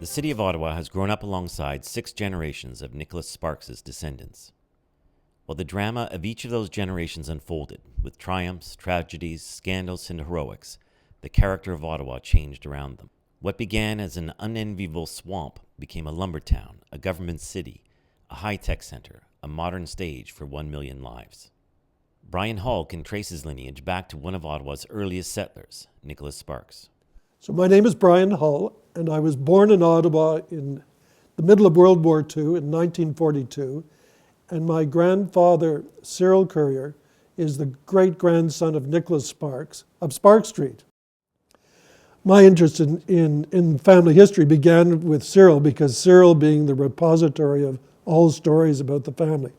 The city of Ottawa has grown up alongside 6 generations of Nicholas Sparks' descendants. While the drama of each of those generations unfolded, with triumphs, tragedies, scandals, and heroics, the character of Ottawa changed around them. What began as an unenviable swamp became a lumber town, a government city, a high-tech center, a modern stage for 1 million lives. Brian Hall can trace his lineage back to one of Ottawa's earliest settlers, Nicholas Sparks. So my name is Brian Hull, and I was born in Ottawa in the middle of World War II in 1942. And my grandfather, Cyril Currier, is the great-grandson of Nicholas Sparks of Spark Street. My interest in family history began with Cyril because Cyril, being the repository of all stories about the family,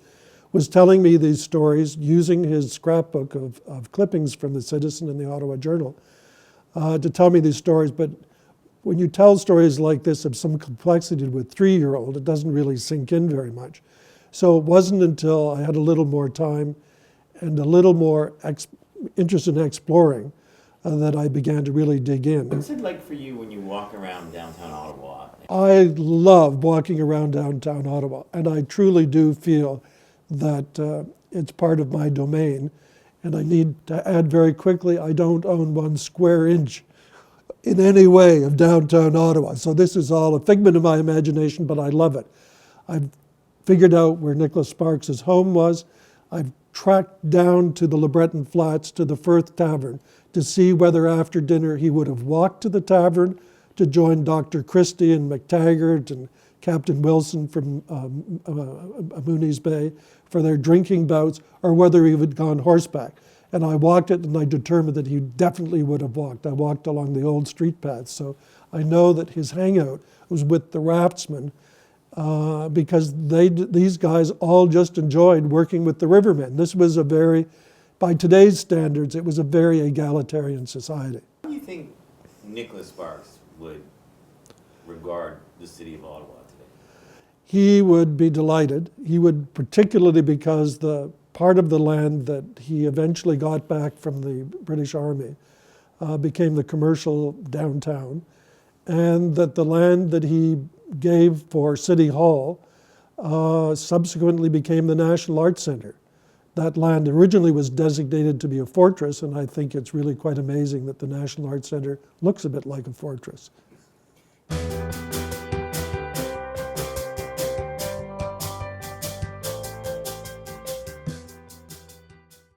was telling me these stories using his scrapbook of clippings from the Citizen and the Ottawa Journal to tell me these stories. But when you tell stories like this of some complexity to a 3-year-old, it doesn't really sink in very much. So it wasn't until I had a little more time and a little more interest in exploring that I began to really dig in. What's it like for you when you walk around downtown Ottawa? I love walking around downtown Ottawa, and I truly do feel that it's part of my domain. And I need to add very quickly, I don't own 1 square inch in any way of downtown Ottawa. So this is all a figment of my imagination, but I love it. I've figured out where Nicholas Sparks' home was. I've tracked down to the LeBreton Flats to the Firth Tavern to see whether after dinner he would have walked to the tavern to join Dr. Christie and McTaggart and Captain Wilson from Mooney's Bay for their drinking bouts, or whether he had gone horseback. And I walked it, and I determined that he definitely would have walked. I walked along the old street paths, so I know that his hangout was with the raftsmen because these guys all just enjoyed working with the rivermen. This was by today's standards, it was a very egalitarian society. How do you think Nicholas Sparks would regard the city of Ottawa today? He would be delighted. He would, particularly because the part of the land that he eventually got back from the British Army became the commercial downtown, and that the land that he gave for City Hall subsequently became the National Arts Centre. That land originally was designated to be a fortress, and I think it's really quite amazing that the National Arts Centre looks a bit like a fortress.